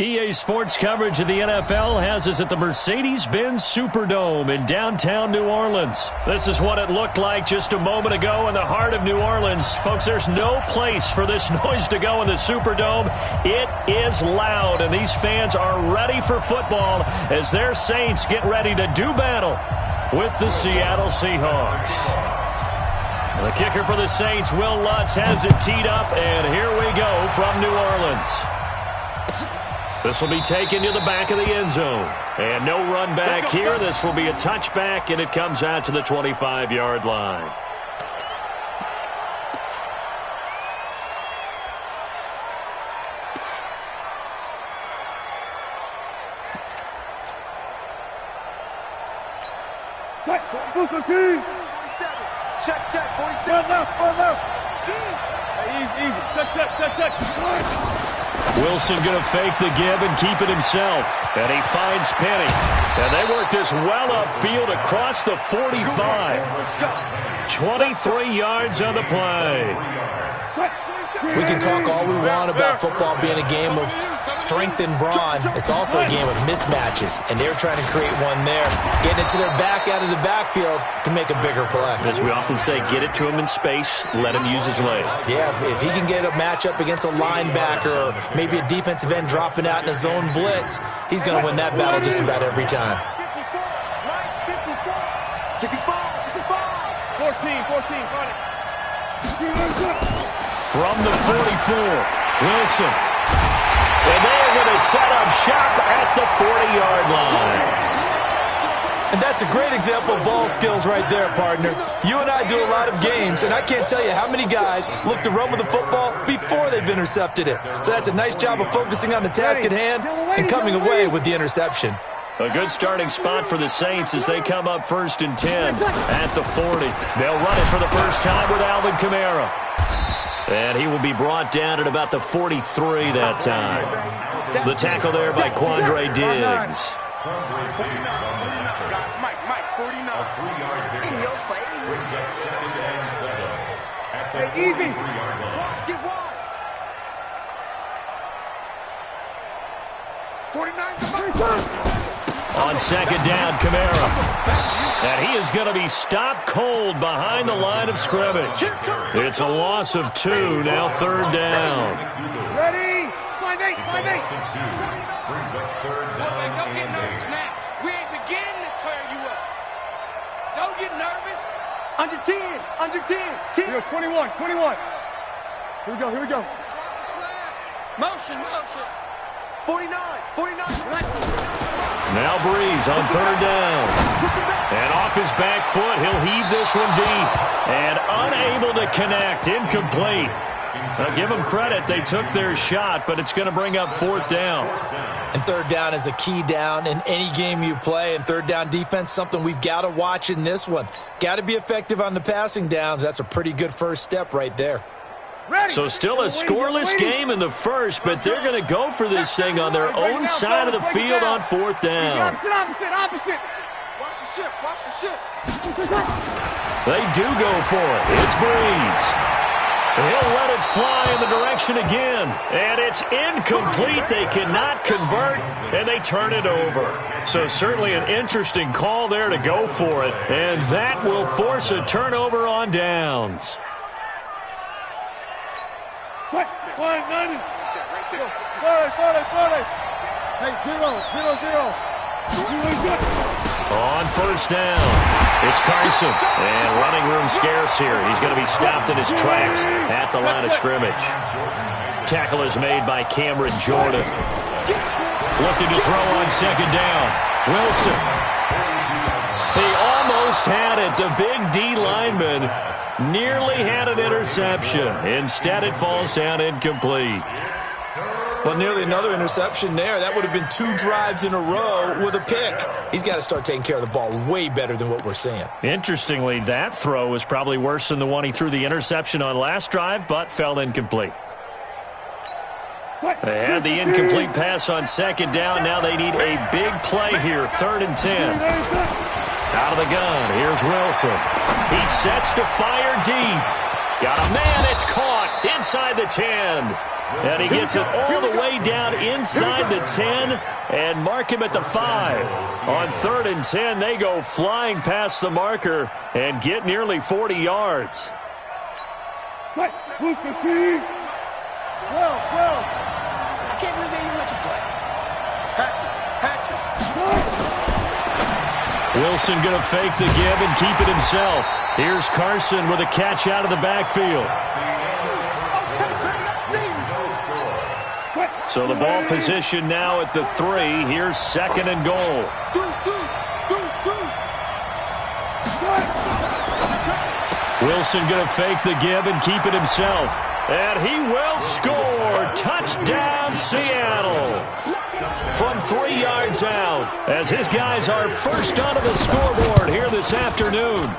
EA Sports coverage of the NFL has us at the Mercedes-Benz Superdome in downtown New Orleans. This is what it looked like just a moment ago in the heart of New Orleans. Folks, there's no place for this noise to go in the Superdome. It is loud, and these fans are ready for football as their Saints get ready to do battle with the Seattle Seahawks. The kicker for the Saints, Will Lutz, has it teed up, and here we go from New Orleans. This will be taken to the back of the end zone. And no run back here. This will be a touchback, and it comes out to the 25-yard line. Check, 47. Easy. Check. Wilson going to fake the give and keep it himself. And he finds Penny. And they work this well upfield across the 45. 23 yards on the play. We can talk all we want about football being a game of strength and brawn. It's also a game of mismatches, and they're trying to create one there, getting it to their back out of the backfield to make a bigger play. As we often say, get it to him in space, let him use his leg. Yeah, if he can get a matchup against a linebacker or maybe a defensive end dropping out in a zone blitz, he's going to win that battle just about every time. 14. From the 44, Wilson. And they're going to set up shop at the 40-yard line. And that's a great example of ball skills right there, partner. You and I do a lot of games, and I can't tell you how many guys look to run with the football before they've intercepted it. So that's a nice job of focusing on the task at hand and coming away with the interception. A good starting spot for the Saints as they come up 1st and 10 at the 40. They'll run it for the first time with Alvin Kamara. And he will be brought down at about the 43 that time. The tackle there by Quandre Diggs. Mike, 49. In your face. Hey, easy. Get wide. 49. On second down, Kamara. And he is going to be stopped cold behind the line of scrimmage. It's a loss of 2, now 3rd down. Ready? 5-8. Don't get nervous now. We ain't beginning to tear you up. Don't get nervous. Under 10. 10. 21. Here we go. Motion. 49. Now Breeze on 3rd down. And off his back foot, he'll heave this one deep. And unable to connect, incomplete. Now give them credit, they took their shot, but it's going to bring up 4th down. And 3rd down is a key down in any game you play. And 3rd down defense, something we've got to watch in this one. Got to be effective on the passing downs. That's a pretty good first step right there. So still a scoreless game in the first, but they're going to go for this thing on their own side of the field on 4th down. Opposite. Watch the ship. They do go for it. It's Breeze. He'll let it fly in the direction again. And it's incomplete. They cannot convert, and they turn it over. So certainly an interesting call there to go for it. And that will force a turnover on downs. 40. Hey, 0. On 1st down, it's Carson. And running room scarce here. He's going to be stopped in his tracks at the line of scrimmage. Tackle is made by Cameron Jordan. Looking to throw on 2nd down. Wilson. He almost had it. The big D lineman nearly had an interception. Instead, it falls down incomplete. Well, nearly another interception there. That would have been 2 drives in a row with a pick. He's got to start taking care of the ball way better than what we're seeing. Interestingly, that throw was probably worse than the one he threw the interception on last drive, but fell incomplete. They had the incomplete pass on 2nd down. Now they need a big play here, 3rd and 10. Out of the gun, here's Wilson. He sets to fire deep. Got a man, it's caught inside the 10. And he gets it all the way down inside the 10 and mark him at the 5. On 3rd and 10, they go flying past the marker and get nearly 40 yards. Well. I can't believe they even let you play. Patch it. Wilson going to fake the give and keep it himself. Here's Carson with a catch out of the backfield. So the ball position now at the 3. Here's 2nd and goal. Wilson going to fake the give and keep it himself. And he will score. Touchdown, Seattle. From 3 yards out, as his guys are first onto the scoreboard here this afternoon.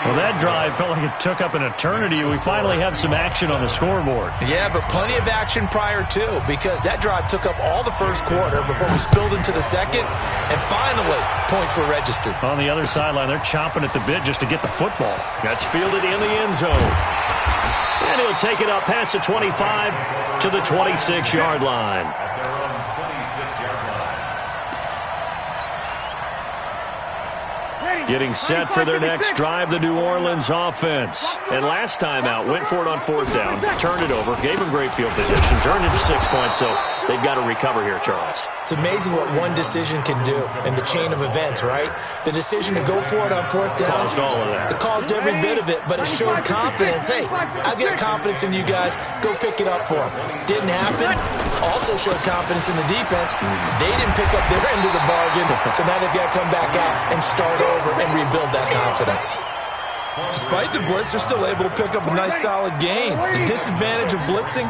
Well, that drive felt like it took up an eternity. We finally have some action on the scoreboard. Yeah, but plenty of action prior, too, because that drive took up all the first quarter before we spilled into the second, and finally, points were registered. On the other sideline, they're chomping at the bit just to get the football. That's fielded in the end zone. And he'll take it up past the 25 to the 26-yard line. Getting set for their next drive, the New Orleans offense. And last time out, went for it on 4th down, turned it over, gave them great field position, turned it to 6 points, so they've got to recover here, Charles. It's amazing what one decision can do in the chain of events, right? The decision to go for it on 4th down. Caused all of that. It caused every bit of it, but it showed confidence. Hey, I've got confidence in you guys. Go pick it up for them. Didn't happen. Also showed confidence in the defense. They didn't pick up their end of the bargain, so now they've got to come back out and start over and rebuild that confidence. Despite the blitz, they're still able to pick up a nice solid gain. The disadvantage of blitzing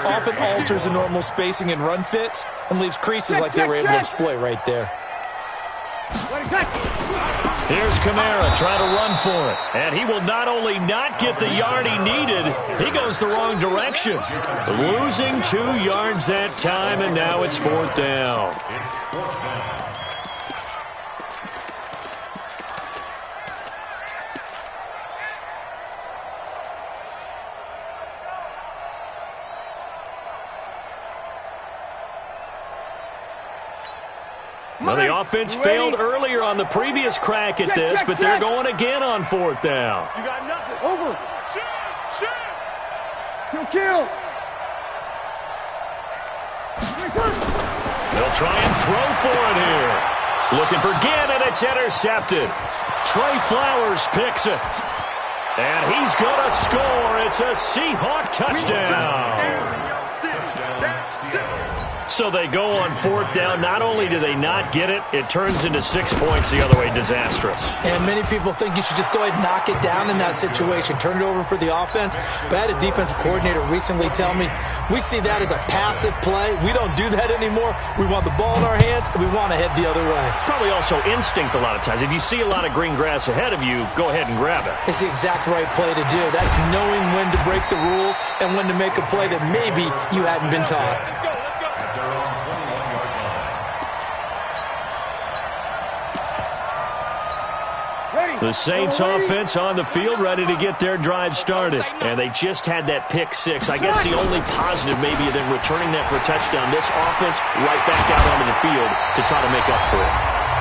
often alters the normal spacing and run fits and leaves creases like they were able to exploit right there. Here's Kamara trying to run for it. And he will not only not get the yard he needed, he goes the wrong direction. Losing 2 yards that time, and now it's 4th down. Well, the offense failed earlier on the previous crack at this, but they're going again on 4th down. You got nothing. Over. Kill. They'll try and throw for it here. Looking for Ginn, and it's intercepted. Trey Flowers picks it. And he's going to score. It's a Seahawk touchdown. So they go on 4th down. Not only do they not get it, it turns into 6 points the other way. Disastrous. And many people think you should just go ahead and knock it down in that situation. Turn it over for the offense. But I had a defensive coordinator recently tell me, we see that as a passive play. We don't do that anymore. We want the ball in our hands, and we want to head the other way. Probably also instinct a lot of times. If you see a lot of green grass ahead of you, go ahead and grab it. It's the exact right play to do. That's knowing when to break the rules and when to make a play that maybe you hadn't been taught. The Saints offense on the field, ready to get their drive started. And they just had that pick 6. I guess the only positive maybe of them returning that for a touchdown. This offense right back out onto the field to try to make up for it.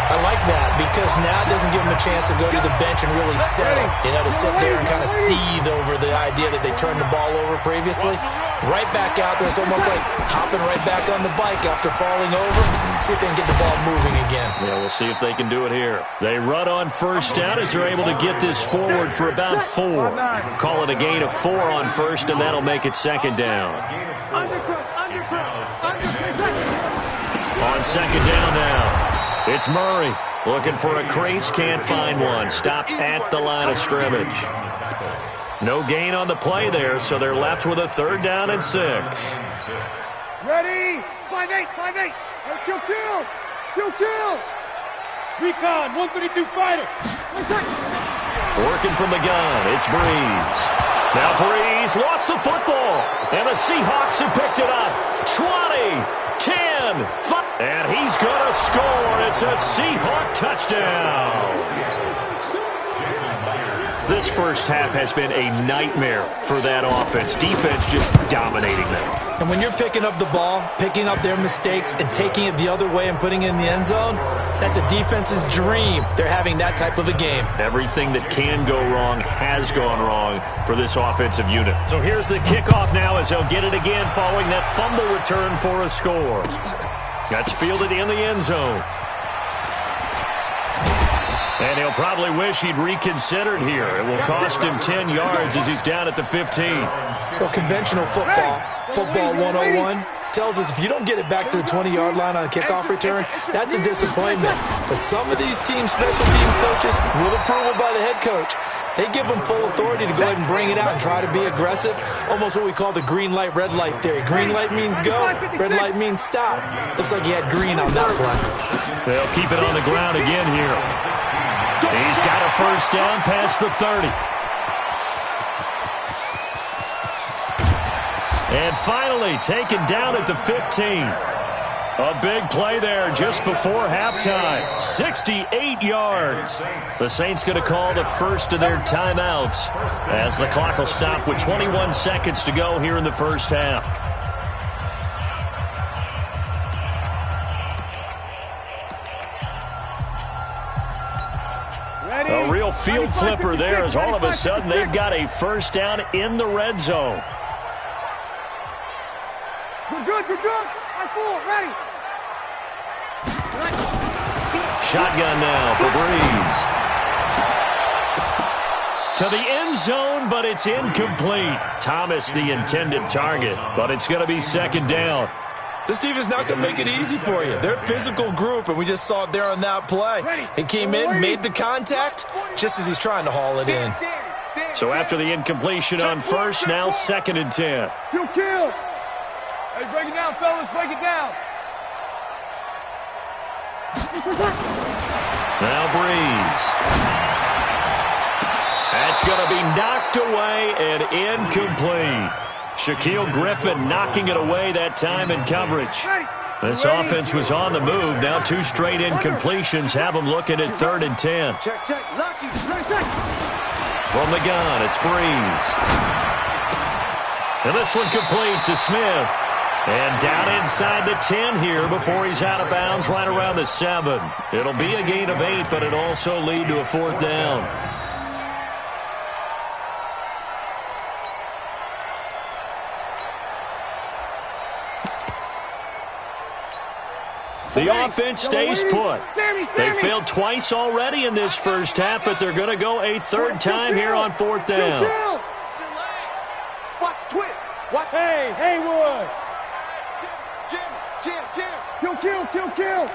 I like that because now it doesn't give them a chance to go to the bench and really settle. You know, to sit there and kind of seethe over the idea that they turned the ball over previously. Right back out there. It's almost like hopping right back on the bike after falling over. See if they can get the ball moving again. Yeah, we'll see if they can do it here. They run on 1st down as they're able to get this forward for about 4. Call it a gain of 4 on 1st, and that'll make it 2nd down. On 2nd down now. It's Murray looking for a crease, can't find one. Stopped at the line of scrimmage. No gain on the play there, so they're left with a 3rd down and 6. Ready? 5-8. Kill. Recon, 132 fighter. Working from the gun, it's Breeze. Now Breeze lost the football, and the Seahawks have picked it up. 20, 10, 5. And he's going to score. It's a Seahawk touchdown. This first half has been a nightmare for that offense. Defense just dominating them. And when you're picking up the ball, picking up their mistakes, and taking it the other way and putting it in the end zone, that's a defense's dream. They're having that type of a game. Everything that can go wrong has gone wrong for this offensive unit. So here's the kickoff now as they'll get it again following that fumble return for a score. That's fielded in the end zone. And he'll probably wish he'd reconsidered here. It will cost him 10 yards as he's down at the 15. Well, conventional football 101, tells us if you don't get it back to the 20-yard line on a kickoff return, that's a disappointment. But some of these special teams coaches, with approval by the head coach, they give them full authority to go ahead and bring it out and try to be aggressive, almost what we call the green light, red light theory. Green light means go, red light means stop. Looks like he had green on that play. They'll keep it on the ground again here. He's got a first down past the 30. And finally taken down at the 15. A big play there just before halftime. 68 yards. The Saints going to call the first of their timeouts as the clock will stop with 21 seconds to go here in the first half. A real field flipper there as all of a sudden they've got a first down in the red zone. Good. That's full. Ready. Shotgun now for Breeze. To the end zone, but it's incomplete. Thomas the intended target, but it's going to be second down. This defense not going to make it easy for you. They're a physical group, and we just saw it there on that play. He came in, made the contact, just as he's trying to haul it in. So after the incompletion on first, now 2nd and 10. Kill. Hey, break it down, fellas. Break it down. Now Breeze. That's going to be knocked away and incomplete. Shaquille Griffin knocking it away that time in coverage. This offense was on the move. Now 2 straight incompletions have them looking at 3rd and 10. Check. Lucky. From the gun, it's Breeze. And this one complete to Smith. And down inside the 10 here before he's out of bounds right around the 7. It'll be a gain of 8, but it'll also lead to a 4th down. The offense stays put. They failed twice already in this first half, but they're going to go a 3rd time here on 4th down. Watch twist. Watch. Hey, Haywood. Jim. Kill.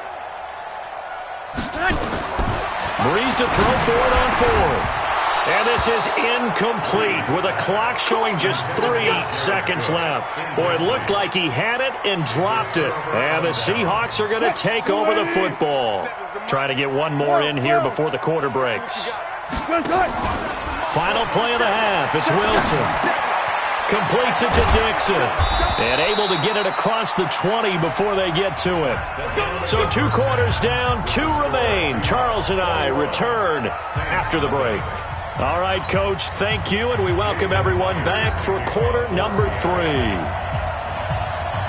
Breeze to throw for it on 4th. And this is incomplete with a clock showing just 3 seconds left. Boy, it looked like he had it and dropped it. And the Seahawks are going to take over the football. Trying to get one more in here before the quarter breaks. Final play of the half. It's Wilson. Completes it to Dixon. And able to get it across the 20 before they get to it. So 2 quarters down, 2 remain. Charles and I return after the break. All right, Coach, thank you, and we welcome everyone back for quarter number 3.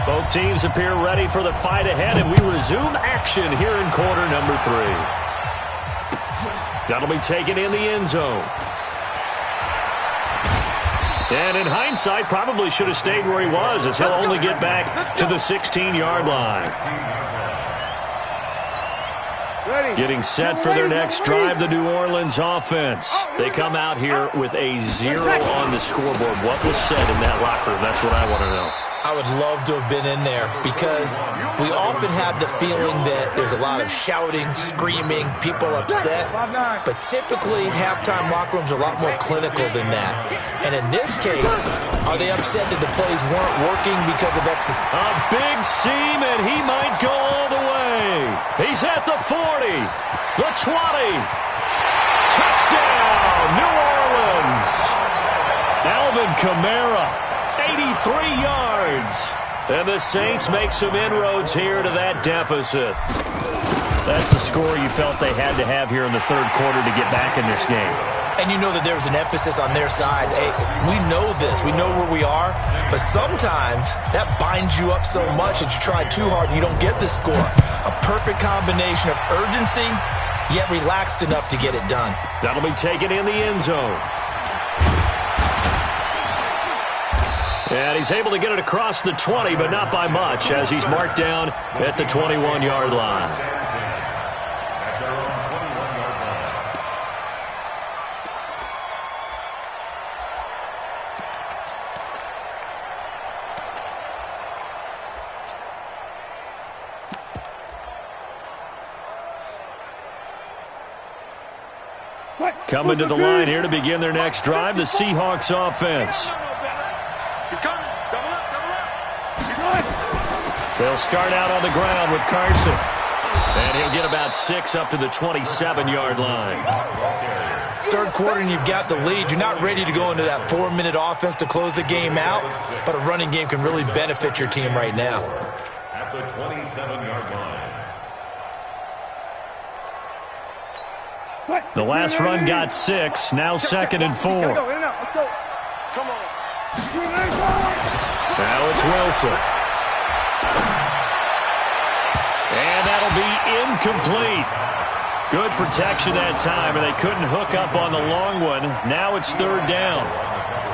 Both teams appear ready for the fight ahead, and we resume action here in quarter number 3. That'll be taken in the end zone. And in hindsight, probably should have stayed where he was, as he'll only get back to the 16-yard line. Getting set for their next drive, the New Orleans offense. They come out here with a 0 on the scoreboard. What was said in that locker room? That's what I want to know. I would love to have been in there because we often have the feeling that there's a lot of shouting, screaming, people upset. But typically, halftime locker rooms are a lot more clinical than that. And in this case, are they upset that the plays weren't working because of execution? A big seam, and he might go all the way. He's at the 40, the 20. Touchdown, New Orleans. Alvin Kamara. 83 yards. And the Saints make some inroads here to that deficit. That's the score you felt they had to have here in the 3rd quarter to get back in this game. And you know that there's an emphasis on their side. Hey, we know this. We know where we are. But sometimes that binds you up so much that you try too hard and you don't get the score. A perfect combination of urgency, yet relaxed enough to get it done. That'll be taken in the end zone. And he's able to get it across the 20, but not by much, as he's marked down at the 21-yard line. Coming to the line here to begin their next drive, the Seahawks offense. He's coming. Double up, double up. They'll start out on the ground with Carson. And he'll get about 6 up to the 27-yard line. Third quarter and you've got the lead. You're not ready to go into that 4-minute offense to close the game out, but a running game can really benefit your team right now. At the 27-yard line. The last run got 6, now 2nd and 4. Let's go. Come on. Now it's Wilson. And that'll be incomplete. Good protection that time, and they couldn't hook up on the long one. Now it's 3rd down.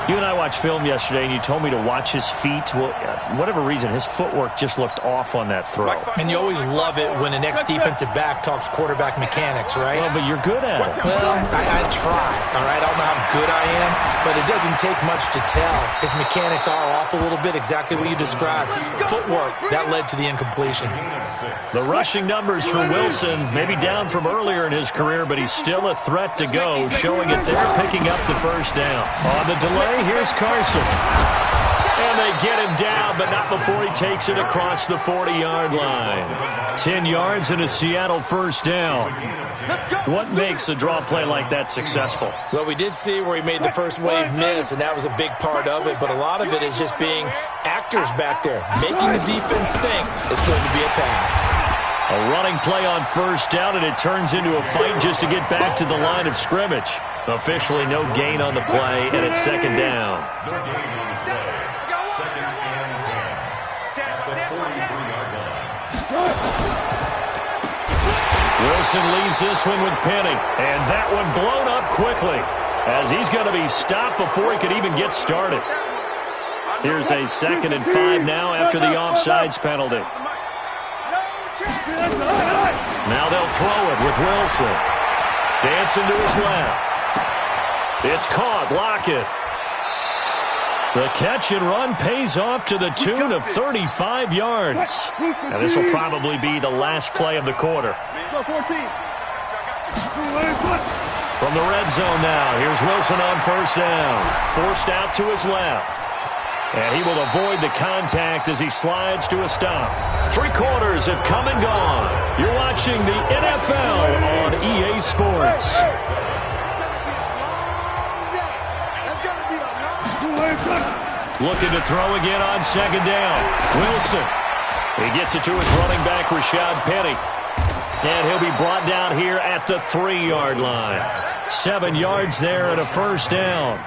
You and I watched film yesterday, and you told me to watch his feet. Well, for whatever reason, his footwork just looked off on that throw. And you always love it when an ex-defensive back talks quarterback mechanics, right? Well, but you're good at it. Well, I try, all right? I don't know how good I am, but it doesn't take much to tell. His mechanics are off a little bit, exactly what you described. Footwork, that led to the incompletion. The rushing numbers for Wilson, maybe down from earlier in his career, but he's still a threat to go, showing it there, picking up the 1st down. On the delay, here's Carson. And they get him down, but not before he takes it across the 40-yard line. 10 yards and a Seattle 1st down. What makes a draw play like that successful? Well, we did see where he made the first wave miss, and that was a big part of it, but a lot of it is just being actors back there. Making the defense think it's going to be a pass. A running play on 1st down, and it turns into a fight just to get back to the line of scrimmage. Officially no gain on the play, and it's 2nd down. Wilson leaves this one with Penny, and that one blown up quickly as he's going to be stopped before he could even get started. Here's a 2nd and 5 now after the offsides penalty. Now they'll throw it with Wilson. Dancing to his left. It's caught. Lockett. The catch and run pays off to the tune of 35 yards. And this will probably be the last play of the quarter. From the red zone now, here's Wilson on 1st down. Forced out to his left. And he will avoid the contact as he slides to a stop. 3 quarters have come and gone. You're watching the NFL on EA Sports. Looking to throw again on 2nd down. Wilson. He gets it to his running back, Rashad Penny. And he'll be brought down here at the 3-yard line. 7 yards there and a 1st down.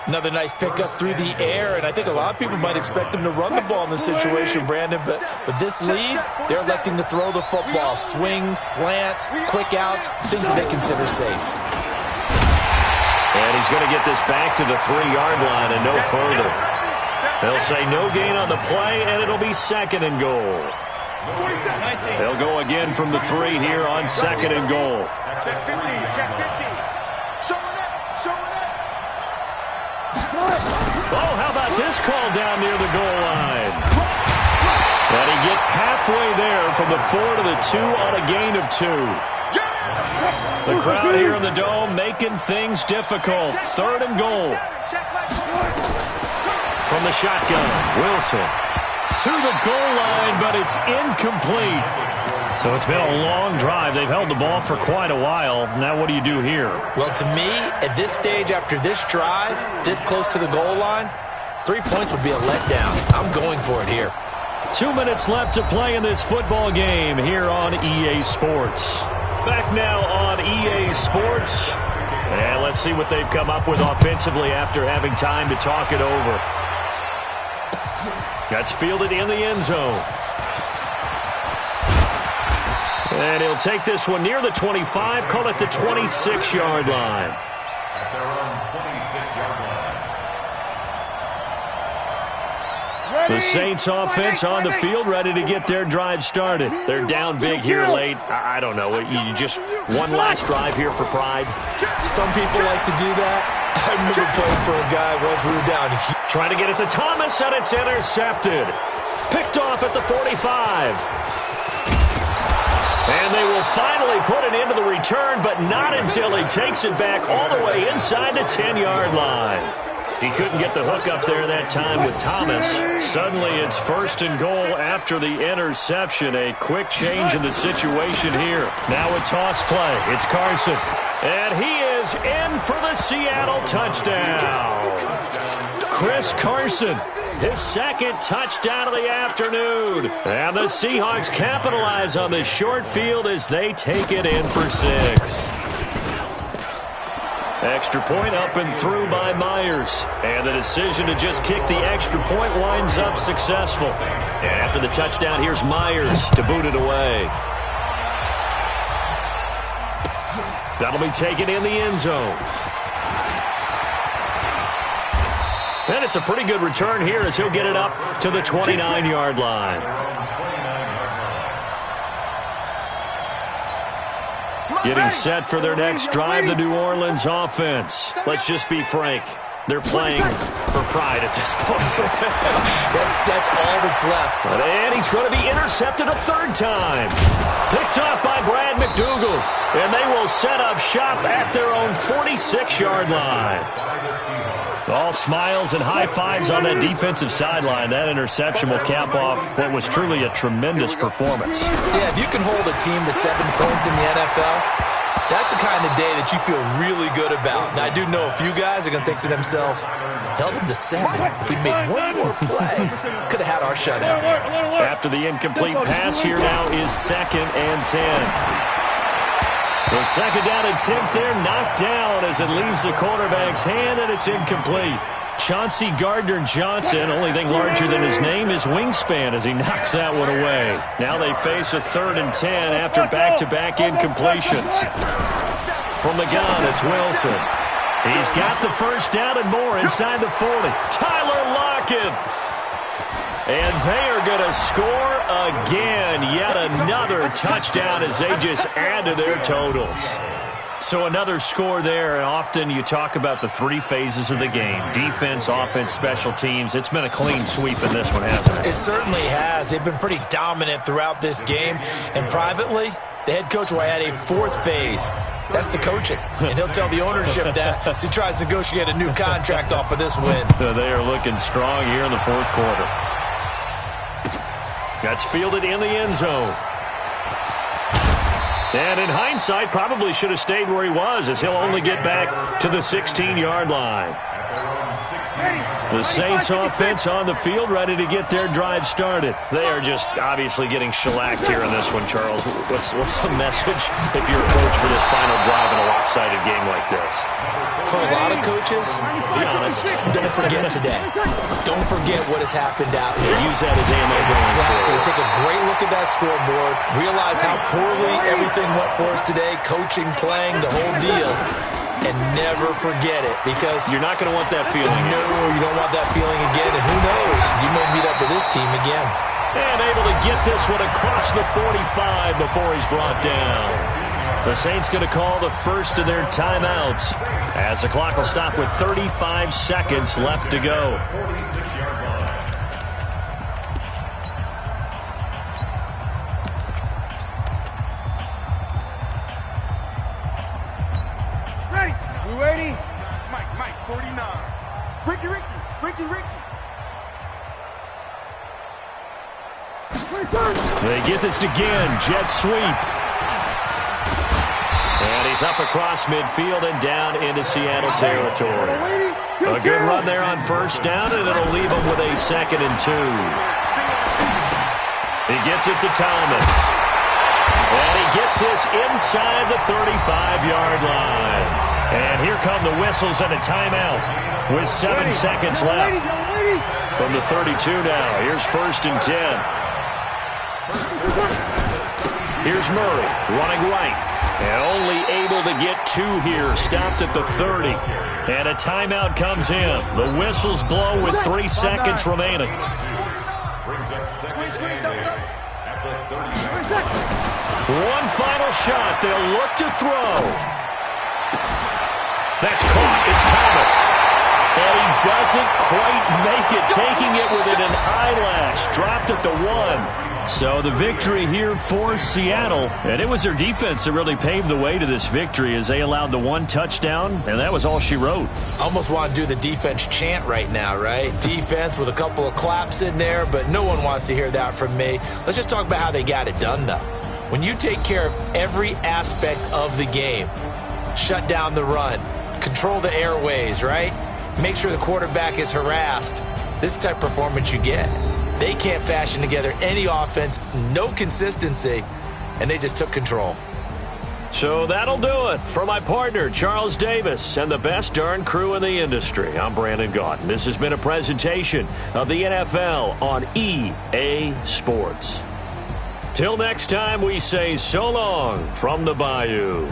Another nice pickup through the air, and I think a lot of people might expect him to run the ball in this situation, Brandon, but with this lead, they're electing to throw the football. Swings, slants, quick outs, things that they consider safe. And he's going to get this back to the 3-yard line and no further. They'll say no gain on the play, and it'll be 2nd and goal. They'll go again from the 3 here on 2nd and goal. Check 15, check 15. Oh, how about this call down near the goal line? And he gets halfway there from the 4 to the 2 on a gain of 2. The crowd here in the Dome making things difficult. 3rd and goal. From the shotgun, Wilson to the goal line, but it's incomplete. So it's been a long drive. They've held the ball for quite a while. Now what do you do here? Well, to me, at this stage, after this drive, this close to the goal line, 3 points would be a letdown. I'm going for it here. 2 minutes left to play in this football game here on EA Sports. Back now on EA Sports. And let's see what they've come up with offensively after having time to talk it over. That's fielded in the end zone. And he'll take this one near the 25, call it the 26-yard line. At their own 26-yard line. The Saints offense on the field, ready to get their drive started. They're down big here late. I don't know. You just one last drive here for pride. Some people like to do that. I remember playing for a guy once we were down. Trying to get it to Thomas, and it's intercepted. Picked off at the 45. And they will finally put it into the return, but not until he takes it back all the way inside the 10-yard line. He couldn't get the hook up there that time with Thomas. Suddenly it's 1st and goal after the interception. A quick change in the situation here. Now a toss play. It's Carson. And he is in for the Seattle touchdown. Chris Carson, his 2nd touchdown of the afternoon. And the Seahawks capitalize on the short field as they take it in for 6. Extra point up and through by Myers. And the decision to just kick the extra point winds up successful. And after the touchdown, here's Myers to boot it away. That'll be taken in the end zone. And it's a pretty good return here as he'll get it up to the 29-yard line. Getting set for their next drive, the New Orleans offense. Let's just be frank. They're playing for pride at this point. That's all that's left. And he's going to be intercepted a 3rd time. Picked off by Brad McDougal. And they will set up shop at their own 46-yard line. All smiles and high fives on that defensive sideline. That interception will cap off what was truly a tremendous performance. Yeah, if you can hold a team to 7 points in the NFL, that's the kind of day that you feel really good about. Now, I do know a few guys are going to think to themselves, held them to 7. If we'd made one more play, could have had our shutout. After the incomplete pass, here now is 2nd and 10. The 2nd down attempt there knocked down as it leaves the quarterback's hand, and it's incomplete. Chauncey Gardner-Johnson, only thing larger than his name is wingspan as he knocks that one away. Now they face a 3rd and 10 after back-to-back incompletions. From the gun, it's Wilson. He's got the 1st down and more inside the 40. Tyler Lockett. And they are going to score again. Yet another touchdown as they just add to their totals. So another score there, and often you talk about the 3 phases of the game. Defense, offense, special teams. It's been a clean sweep in this one, hasn't it? It certainly has. They've been pretty dominant throughout this game. And privately, the head coach will add a 4th phase. That's the coaching. And he'll tell the ownership that as he tries to negotiate a new contract off of this win. They are looking strong here in the 4th quarter. That's fielded in the end zone. And in hindsight, probably should have stayed where he was as he'll only get back to the 16-yard line. The Saints offense on the field ready to get their drive started. They are just obviously getting shellacked here in this one, Charles. What's the message if you're a coach for this final drive in a lopsided game like this? For a lot of coaches, be honest, don't forget today. Don't forget what has happened out here. Use that as ammo. Exactly. Take a great look at that scoreboard. Realize how poorly everything went for us today. Coaching, playing, the whole deal. And never forget it, because you're not going to want that feeling. No, you don't want that feeling again. And who knows? You may meet up with this team again. And able to get this one across the 45 before he's brought down. The Saints going to call the first of their timeouts as the clock will stop with 35 seconds left to go. 46-yard line. Ready? You ready? Mike, 49. Ricky. They get this again. Jet sweep. And he's up across midfield and down into Seattle territory. A good run there on 1st down, and it'll leave him with a 2nd and 2. He gets it to Thomas. And he gets this inside the 35-yard line. And here come the whistles and a timeout with 7 seconds left. From the 32 now, here's 1st and 10. Here's Murray running right. And only able to get 2 here. Stopped at the 30. And a timeout comes in. The whistles blow with 3 seconds remaining. One final shot. They'll look to throw. That's caught. It's Thomas. And he doesn't quite make it, taking it within an eyelash. Dropped at the 1. So the victory here for Seattle. And it was their defense that really paved the way to this victory as they allowed the 1 touchdown, and that was all she wrote. Almost want to do the defense chant right now, right? Defense with a couple of claps in there, but no one wants to hear that from me. Let's just talk about how they got it done, though. When you take care of every aspect of the game, shut down the run, control the airways, right? Make sure the quarterback is harassed. This type of performance you get. They can't fashion together any offense, no consistency, and they just took control. So that'll do it for my partner, Charles Davis, and the best darn crew in the industry. I'm Brandon Gaudin. This has been a presentation of the NFL on EA Sports. Till next time, we say so long from the Bayou.